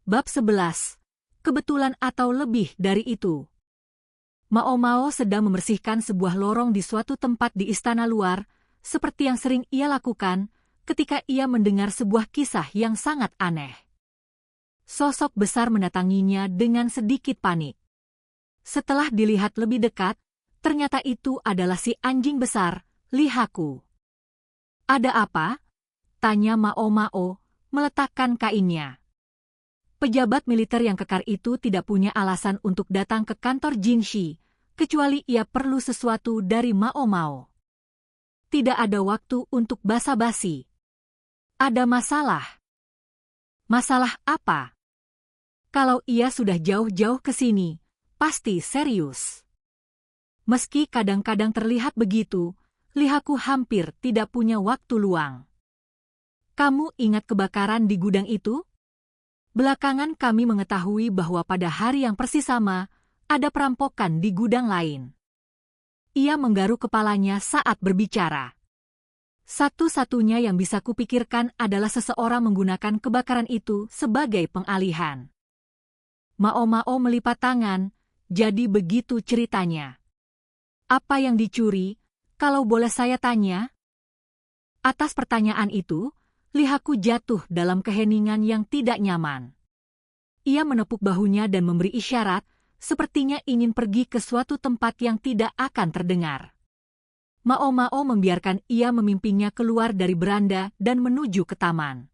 Bab 11. Kebetulan atau lebih dari itu. Mao Mao sedang membersihkan sebuah lorong di suatu tempat di istana luar, seperti yang sering ia lakukan ketika ia mendengar sebuah kisah yang sangat aneh. Sosok besar mendatanginya dengan sedikit panik. Setelah dilihat lebih dekat, ternyata itu adalah si anjing besar, Li Haku. "Ada apa?" tanya Mao Mao, meletakkan kainnya. Pejabat militer yang kekar itu tidak punya alasan untuk datang ke kantor Jinshi, kecuali ia perlu sesuatu dari Mao Mao. Tidak ada waktu untuk basa-basi. "Ada masalah." "Masalah apa?" Kalau ia sudah jauh-jauh ke sini, pasti serius. Meski kadang-kadang terlihat begitu, Li Haku hampir tidak punya waktu luang. "Kamu ingat kebakaran di gudang itu? Belakangan kami mengetahui bahwa pada hari yang persis sama, ada perampokan di gudang lain." Ia menggaruk kepalanya saat berbicara. Satu-satunya yang bisa kupikirkan adalah seseorang menggunakan kebakaran itu sebagai pengalihan. Mao Mao melipat tangan, jadi begitu ceritanya. "Apa yang dicuri, kalau boleh saya tanya?" Atas pertanyaan itu, Li Haku jatuh dalam keheningan yang tidak nyaman. Ia menepuk bahunya dan memberi isyarat, sepertinya ingin pergi ke suatu tempat yang tidak akan terdengar. Mao Mao membiarkan ia memimpinnya keluar dari beranda dan menuju ke taman.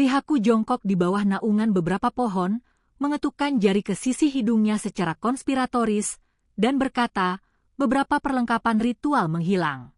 Li Haku jongkok di bawah naungan beberapa pohon, mengetukkan jari ke sisi hidungnya secara konspiratoris, dan berkata, beberapa perlengkapan ritual menghilang.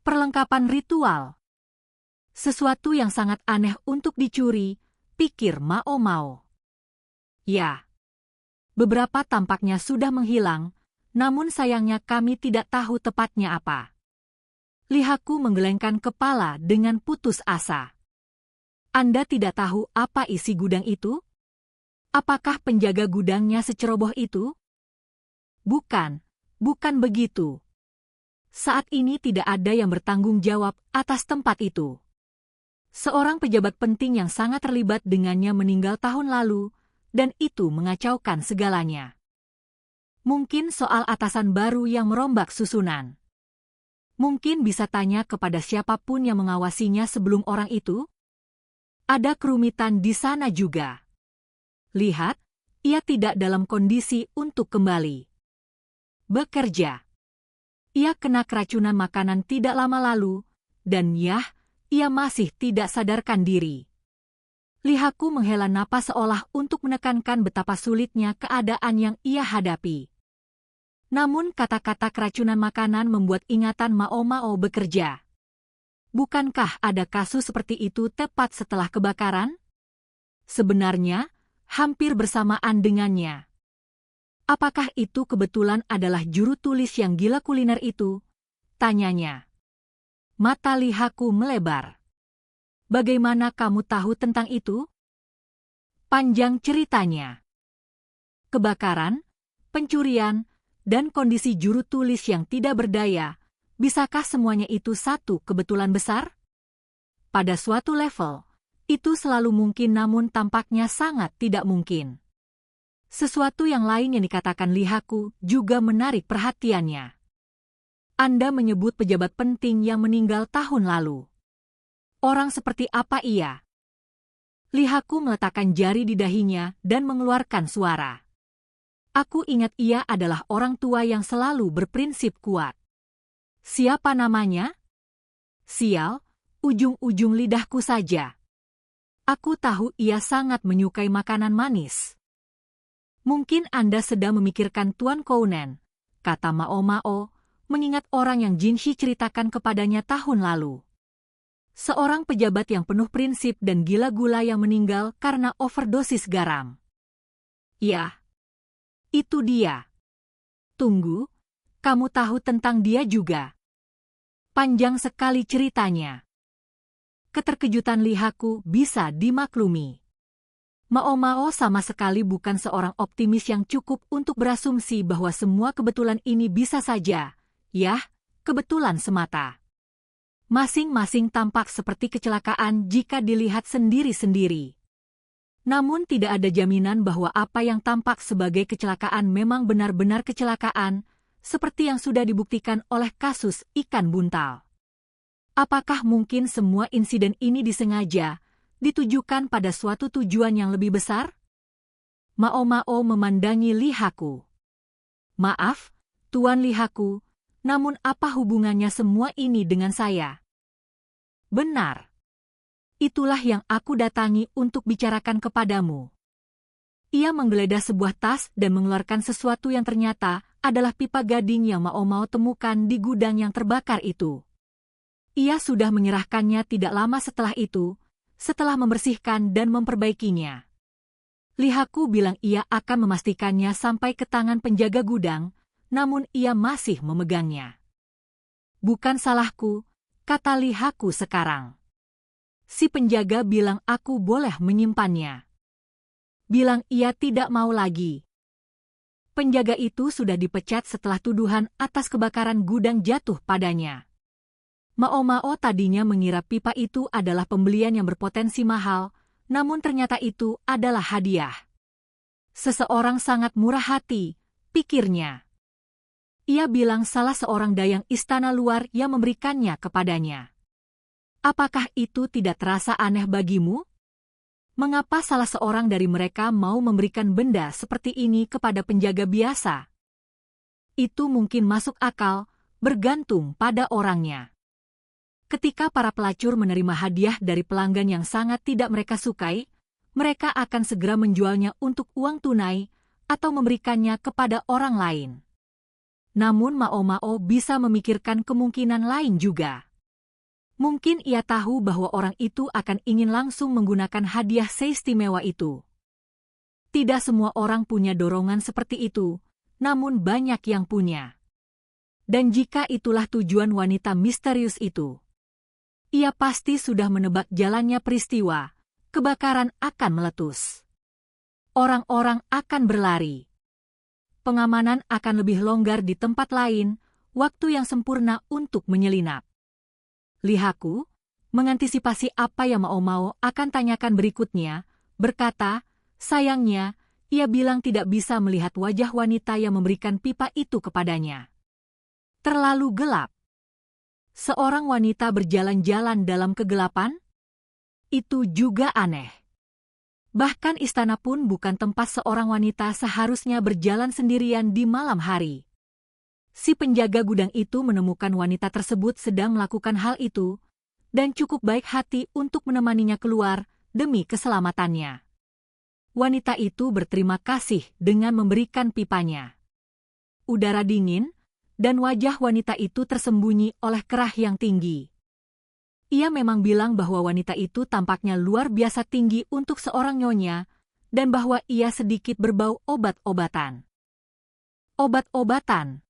Perlengkapan ritual? Sesuatu yang sangat aneh untuk dicuri, pikir Mao Mao. Ya, beberapa tampaknya sudah menghilang, namun sayangnya kami tidak tahu tepatnya apa. Li Haku menggelengkan kepala dengan putus asa. "Anda tidak tahu apa isi gudang itu? Apakah penjaga gudangnya seceroboh itu?" Bukan begitu. Saat ini tidak ada yang bertanggung jawab atas tempat itu. Seorang pejabat penting yang sangat terlibat dengannya meninggal tahun lalu, dan itu mengacaukan segalanya. Mungkin soal atasan baru yang merombak susunan. Mungkin bisa tanya kepada siapapun yang mengawasinya sebelum orang itu. Ada kerumitan di sana juga. Lihat, ia tidak dalam kondisi untuk kembali bekerja. Ia kena keracunan makanan tidak lama lalu, dan ia masih tidak sadarkan diri. Li Haku menghela napas seolah untuk menekankan betapa sulitnya keadaan yang ia hadapi. Namun kata-kata keracunan makanan membuat ingatan Mao Mao bekerja. Bukankah ada kasus seperti itu tepat setelah kebakaran? Sebenarnya, hampir bersamaan dengannya. Apakah itu kebetulan adalah juru tulis yang gila kuliner itu? Tanyanya. Mata Li Haku melebar. "Bagaimana kamu tahu tentang itu?" Panjang ceritanya. Kebakaran, pencurian, dan kondisi juru tulis yang tidak berdaya, bisakah semuanya itu satu kebetulan besar? Pada suatu level, itu selalu mungkin namun tampaknya sangat tidak mungkin. Sesuatu yang lain yang dikatakan Li Haku juga menarik perhatiannya. "Anda menyebut pejabat penting yang meninggal tahun lalu. Orang seperti apa ia?" Li Haku meletakkan jari di dahinya dan mengeluarkan suara. "Aku ingat ia adalah orang tua yang selalu berprinsip kuat." "Siapa namanya?" "Sial, ujung-ujung lidahku saja. Aku tahu ia sangat menyukai makanan manis." "Mungkin Anda sedang memikirkan Tuan Kounen," kata Mao Mao, mengingat orang yang Jinshi ceritakan kepadanya tahun lalu. Seorang pejabat yang penuh prinsip dan gila gula yang meninggal karena overdosis garam. "Ya, itu dia." "Tunggu, kamu tahu tentang dia juga?" Panjang sekali ceritanya. Keterkejutan Li Haku bisa dimaklumi. Mao Mao sama sekali bukan seorang optimis yang cukup untuk berasumsi bahwa semua kebetulan ini bisa saja, kebetulan semata. Masing-masing tampak seperti kecelakaan jika dilihat sendiri-sendiri. Namun tidak ada jaminan bahwa apa yang tampak sebagai kecelakaan memang benar-benar kecelakaan, seperti yang sudah dibuktikan oleh kasus ikan buntal. Apakah mungkin semua insiden ini disengaja, ditujukan pada suatu tujuan yang lebih besar? Mao Mao memandangi Li Haku. Maaf, Tuan Li Haku, namun apa hubungannya semua ini dengan saya? Benar. Itulah yang aku datangi untuk bicarakan kepadamu. Ia menggeledah sebuah tas dan mengeluarkan sesuatu yang ternyata adalah pipa gading yang Mao Mao temukan di gudang yang terbakar itu. Ia sudah menyerahkannya tidak lama setelah itu, setelah membersihkan dan memperbaikinya. Li Haku bilang ia akan memastikannya sampai ke tangan penjaga gudang, namun ia masih memegangnya. Bukan salahku, kata Li Haku sekarang. Si penjaga bilang aku boleh menyimpannya. Bilang ia tidak mau lagi. Penjaga itu sudah dipecat setelah tuduhan atas kebakaran gudang jatuh padanya. Mao Mao tadinya mengira pipa itu adalah pembelian yang berpotensi mahal, namun ternyata itu adalah hadiah. Seseorang sangat murah hati, pikirnya. Ia bilang salah seorang dayang istana luar yang memberikannya kepadanya. Apakah itu tidak terasa aneh bagimu? Mengapa salah seorang dari mereka mau memberikan benda seperti ini kepada penjaga biasa? Itu mungkin masuk akal, bergantung pada orangnya. Ketika para pelacur menerima hadiah dari pelanggan yang sangat tidak mereka sukai, mereka akan segera menjualnya untuk uang tunai atau memberikannya kepada orang lain. Namun Mao Mao bisa memikirkan kemungkinan lain juga. Mungkin ia tahu bahwa orang itu akan ingin langsung menggunakan hadiah seistimewa itu. Tidak semua orang punya dorongan seperti itu, namun banyak yang punya. Dan jika itulah tujuan wanita misterius itu, ia pasti sudah menebak jalannya peristiwa, kebakaran akan meletus. Orang-orang akan berlari. Pengamanan akan lebih longgar di tempat lain, waktu yang sempurna untuk menyelinap. Li Haku, mengantisipasi apa yang Mao Mao akan tanyakan berikutnya, berkata, sayangnya, ia bilang tidak bisa melihat wajah wanita yang memberikan pipa itu kepadanya. Terlalu gelap. Seorang wanita berjalan-jalan dalam kegelapan? Itu juga aneh. Bahkan istana pun bukan tempat seorang wanita seharusnya berjalan sendirian di malam hari. Si penjaga gudang itu menemukan wanita tersebut sedang melakukan hal itu, dan cukup baik hati untuk menemaninya keluar demi keselamatannya. Wanita itu berterima kasih dengan memberikan pipanya. Udara dingin, dan wajah wanita itu tersembunyi oleh kerah yang tinggi. Ia memang bilang bahwa wanita itu tampaknya luar biasa tinggi untuk seorang nyonya, dan bahwa ia sedikit berbau obat-obatan. Obat-obatan.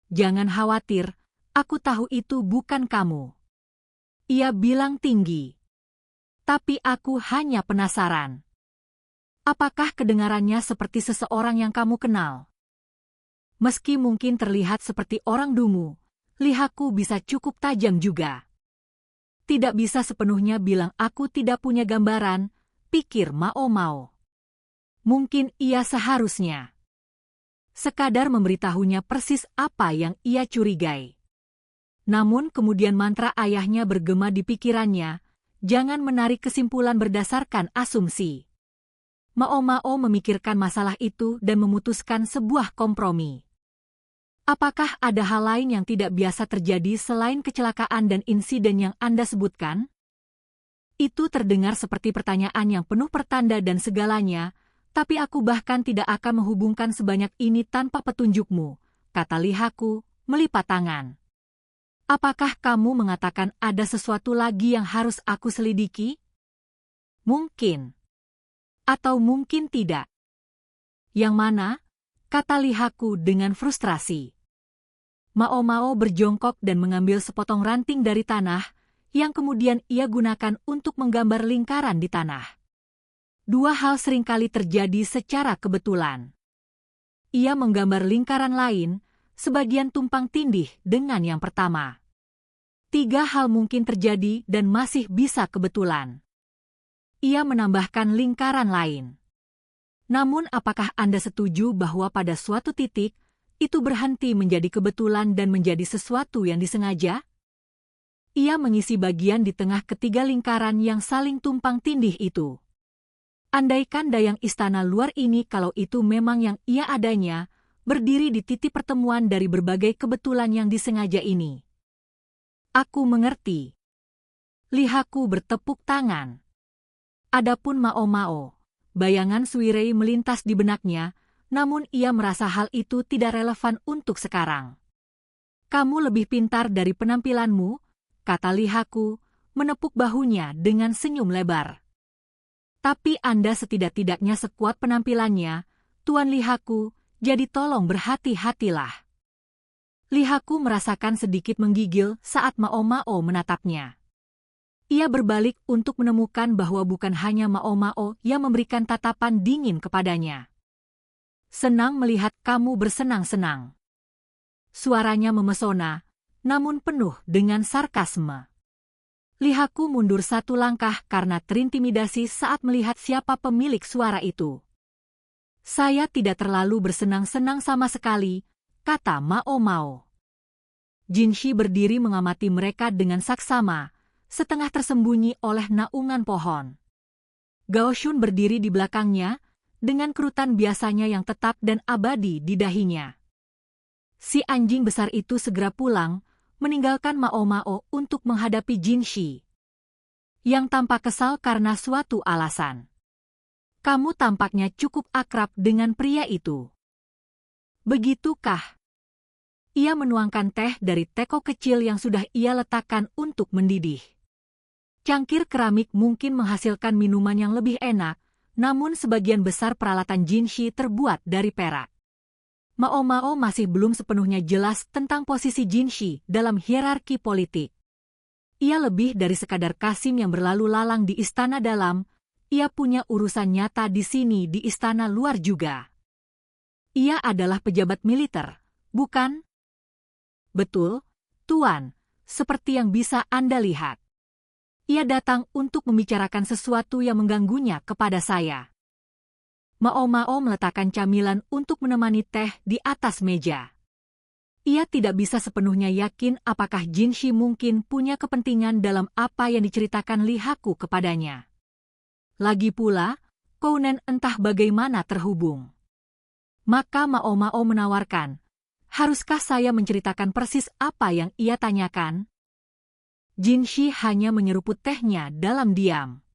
Jangan khawatir, aku tahu itu bukan kamu. Ia bilang tinggi. Tapi aku hanya penasaran. Apakah kedengarannya seperti seseorang yang kamu kenal? Meski mungkin terlihat seperti orang dungu, Li Haku bisa cukup tajam juga. Tidak bisa sepenuhnya bilang aku tidak punya gambaran, pikir Mao Mao. Mungkin ia seharusnya sekadar memberitahunya persis apa yang ia curigai. Namun kemudian mantra ayahnya bergema di pikirannya, jangan menarik kesimpulan berdasarkan asumsi. Mao Mao memikirkan masalah itu dan memutuskan sebuah kompromi. Apakah ada hal lain yang tidak biasa terjadi selain kecelakaan dan insiden yang Anda sebutkan? Itu terdengar seperti pertanyaan yang penuh pertanda dan segalanya, tapi aku bahkan tidak akan menghubungkan sebanyak ini tanpa petunjukmu, kata Li Haku, melipat tangan. Apakah kamu mengatakan ada sesuatu lagi yang harus aku selidiki? Mungkin. Atau mungkin tidak. Yang mana? Kata Li Haku dengan frustrasi. Mao Mao berjongkok dan mengambil sepotong ranting dari tanah, yang kemudian ia gunakan untuk menggambar lingkaran di tanah. Dua hal seringkali terjadi secara kebetulan. Ia menggambar lingkaran lain, sebagian tumpang tindih dengan yang pertama. Tiga hal mungkin terjadi dan masih bisa kebetulan. ia menambahkan lingkaran lain. Namun apakah Anda setuju bahwa pada suatu titik, itu berhenti menjadi kebetulan dan menjadi sesuatu yang disengaja? Ia mengisi bagian di tengah ketiga lingkaran yang saling tumpang tindih itu. Andaikan dayang istana luar ini kalau itu memang yang ia adanya, berdiri di titik pertemuan dari berbagai kebetulan yang disengaja ini. Aku mengerti. Lihaku bertepuk tangan. Adapun Mao, bayangan Suirei melintas di benaknya, namun ia merasa hal itu tidak relevan untuk sekarang. Kamu lebih pintar dari penampilanmu, kata Lihaku, menepuk bahunya dengan senyum lebar. Tapi Anda setidak-tidaknya sekuat penampilannya, Tuan Lihaku, jadi tolong berhati-hatilah. Lihaku merasakan sedikit menggigil saat Mao menatapnya. Ia berbalik untuk menemukan bahwa bukan hanya Mao yang memberikan tatapan dingin kepadanya. Senang melihat kamu bersenang-senang. Suaranya memesona, namun penuh dengan sarkasme. Lihaku mundur satu langkah karena terintimidasi saat melihat siapa pemilik suara itu. Saya tidak terlalu bersenang-senang sama sekali, kata Mao. Jinshi berdiri mengamati mereka dengan saksama, setengah tersembunyi oleh naungan pohon. Gao Shun berdiri di belakangnya, dengan kerutan biasanya yang tetap dan abadi di dahinya. Si anjing besar itu segera pulang, meninggalkan Mao untuk menghadapi Jinshi, yang tampak kesal karena suatu alasan. Kamu tampaknya cukup akrab dengan pria itu. Begitukah? Ia menuangkan teh dari teko kecil yang sudah ia letakkan untuk mendidih. Cangkir keramik mungkin menghasilkan minuman yang lebih enak, namun sebagian besar peralatan Jinshi terbuat dari perak. Mao masih belum sepenuhnya jelas tentang posisi Jinshi dalam hierarki politik. Ia lebih dari sekadar Kasim yang berlalu lalang di istana dalam, ia punya urusan nyata di sini di istana luar juga. Ia adalah pejabat militer, bukan? Betul, Tuan, seperti yang bisa Anda lihat. Ia datang untuk membicarakan sesuatu yang mengganggunya kepada saya. Mao meletakkan camilan untuk menemani teh di atas meja. Ia tidak bisa sepenuhnya yakin apakah Jinshi mungkin punya kepentingan dalam apa yang diceritakan Lihaku kepadanya. Lagi pula, Kounen entah bagaimana terhubung. Maka Mao menawarkan, haruskah saya menceritakan persis apa yang ia tanyakan? Jinshi hanya menyeruput tehnya dalam diam.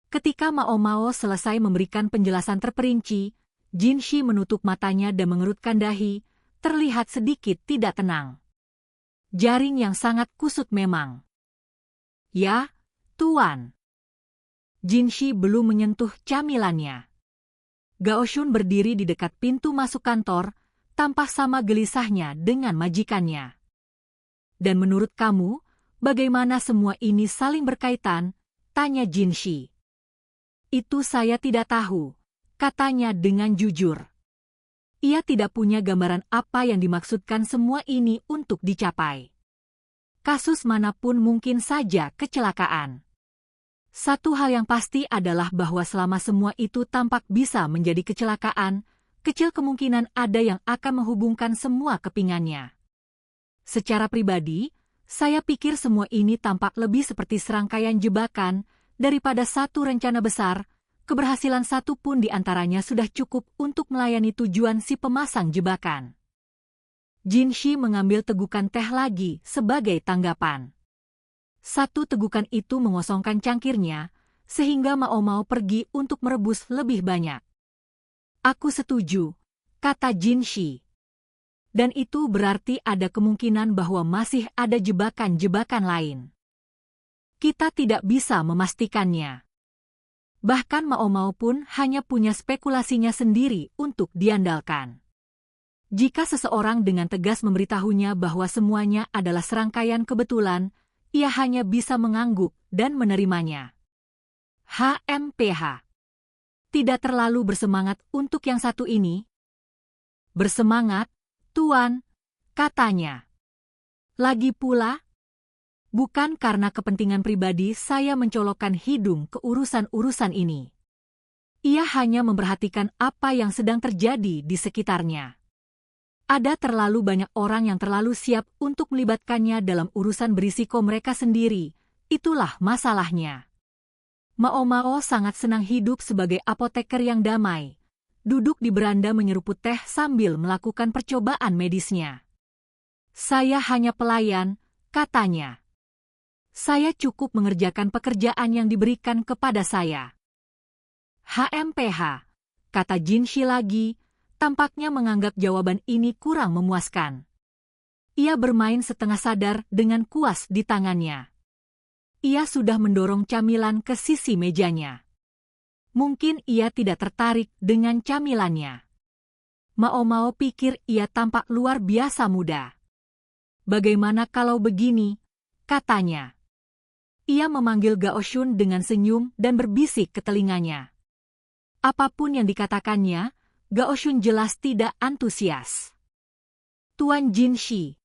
Ketika Mao selesai memberikan penjelasan terperinci, Jinshi menutup matanya dan mengerutkan dahi, terlihat sedikit tidak tenang. Jaring yang sangat kusut memang. Ya, Tuan. Jinshi belum menyentuh camilannya. Gao Shun berdiri di dekat pintu masuk kantor, tampak sama gelisahnya dengan majikannya. Dan menurut kamu, bagaimana semua ini saling berkaitan? Tanya Jinshi. Itu saya tidak tahu, katanya dengan jujur. Ia tidak punya gambaran apa yang dimaksudkan semua ini untuk dicapai. Kasus manapun mungkin saja kecelakaan. Satu hal yang pasti adalah bahwa selama semua itu tampak bisa menjadi kecelakaan, kecil kemungkinan ada yang akan menghubungkan semua kepingannya. Secara pribadi, saya pikir semua ini tampak lebih seperti serangkaian jebakan daripada satu rencana besar. Keberhasilan satu pun di antaranya sudah cukup untuk melayani tujuan si pemasang jebakan. Jinshi mengambil tegukan teh lagi sebagai tanggapan. Satu tegukan itu mengosongkan cangkirnya, sehingga Mao pergi untuk merebus lebih banyak. Aku setuju, kata Jinshi. Dan itu berarti ada kemungkinan bahwa masih ada jebakan-jebakan lain. Kita tidak bisa memastikannya. Bahkan Mao pun hanya punya spekulasinya sendiri untuk diandalkan. Jika seseorang dengan tegas memberitahunya bahwa semuanya adalah serangkaian kebetulan, ia hanya bisa mengangguk dan menerimanya. HMPH. Tidak terlalu bersemangat untuk yang satu ini? Bersemangat, Tuan, katanya. Lagi pula, Bukan karena kepentingan pribadi saya mencolokkan hidung ke urusan-urusan ini. Ia hanya memperhatikan apa yang sedang terjadi di sekitarnya. Ada terlalu banyak orang yang terlalu siap untuk melibatkannya dalam urusan berisiko mereka sendiri. Itulah masalahnya. Mao Mao sangat senang hidup sebagai apoteker yang damai. Duduk di beranda menyeruput teh sambil melakukan percobaan medisnya. Saya hanya pelayan, katanya. Saya cukup mengerjakan pekerjaan yang diberikan kepada saya. HMPH, kata Jinshi lagi, tampaknya menganggap jawaban ini kurang memuaskan. Ia bermain setengah sadar dengan kuas di tangannya. Ia sudah mendorong camilan ke sisi mejanya. Mungkin ia tidak tertarik dengan camilannya. Mao Mao pikir ia tampak luar biasa muda. Bagaimana kalau begini? Katanya. Ia memanggil Gao Shun dengan senyum dan berbisik ke telinganya. Apapun yang dikatakannya, Gao Shun jelas tidak antusias. Tuan Jinshi,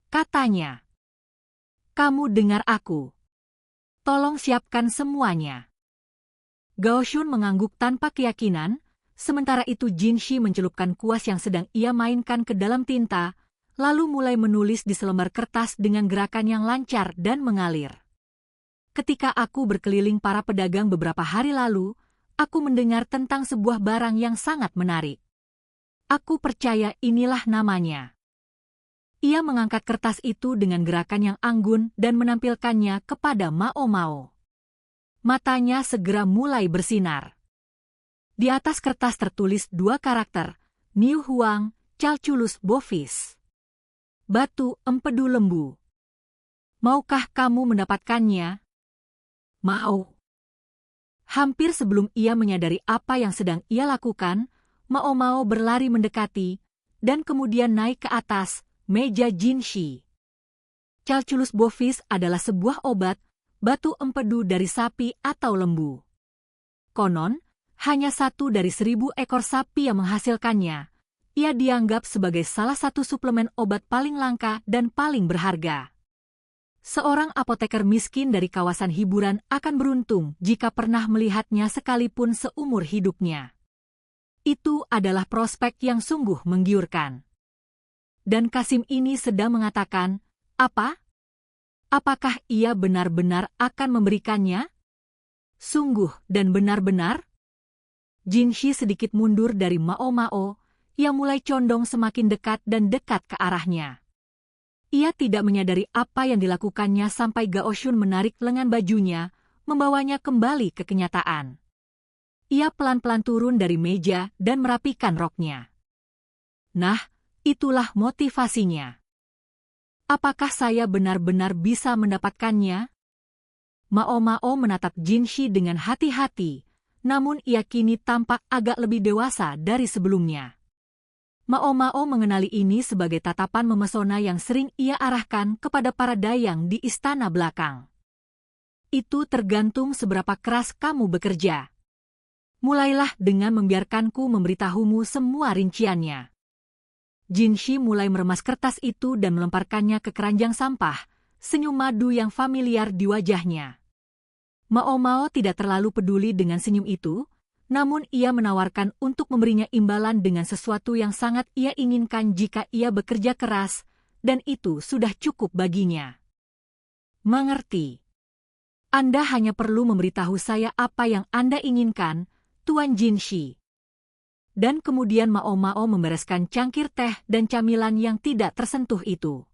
katanya. Kamu dengar aku. Tolong siapkan semuanya. Gao Shun mengangguk tanpa keyakinan, sementara itu Jinshi mencelupkan kuas yang sedang ia mainkan ke dalam tinta, lalu mulai menulis di selembar kertas dengan gerakan yang lancar dan mengalir. Ketika aku berkeliling para pedagang beberapa hari lalu, aku mendengar tentang sebuah barang yang sangat menarik. Aku percaya inilah namanya. Ia mengangkat kertas itu dengan gerakan yang anggun dan menampilkannya kepada Mao Mao. Matanya segera mulai bersinar. Di atas kertas tertulis dua karakter, Niu Huang, Calculus Bovis. Batu empedu lembu. Maukah kamu mendapatkannya? Mau. Hampir sebelum ia menyadari apa yang sedang ia lakukan, Mao Mao berlari mendekati, dan kemudian naik ke atas meja Jinshi. Calculus Bovis adalah sebuah obat, batu empedu dari sapi atau lembu. Konon, hanya 1 dari 1000 ekor sapi yang menghasilkannya. Ia dianggap sebagai salah satu suplemen obat paling langka dan paling berharga. Seorang apoteker miskin dari kawasan hiburan akan beruntung jika pernah melihatnya sekalipun seumur hidupnya. Itu adalah prospek yang sungguh menggiurkan. Dan Kasim ini sedang mengatakan, apa? Apakah ia benar-benar akan memberikannya? Sungguh dan benar-benar? Jinshi sedikit mundur dari Mao Mao, yang mulai condong semakin dekat dan dekat ke arahnya. Ia tidak menyadari apa yang dilakukannya sampai Gao Shun menarik lengan bajunya, membawanya kembali ke kenyataan. Ia pelan-pelan turun dari meja dan merapikan roknya. Nah, itulah motivasinya. Apakah saya benar-benar bisa mendapatkannya? Mao Mao menatap Jinshi dengan hati-hati, namun ia kini tampak agak lebih dewasa dari sebelumnya. Mao Mao mengenali ini sebagai tatapan memesona yang sering ia arahkan kepada para dayang di istana belakang. Itu tergantung seberapa keras kamu bekerja. Mulailah dengan membiarkanku memberitahumu semua rinciannya. Jinshi mulai meremas kertas itu dan melemparkannya ke keranjang sampah, senyum madu yang familiar di wajahnya. Mao Mao tidak terlalu peduli dengan senyum itu, namun ia menawarkan untuk memberinya imbalan dengan sesuatu yang sangat ia inginkan jika ia bekerja keras, dan itu sudah cukup baginya. Mengerti. Anda hanya perlu memberitahu saya apa yang Anda inginkan, Tuan Jinshi. Dan kemudian Mao Mao membereskan cangkir teh dan camilan yang tidak tersentuh itu.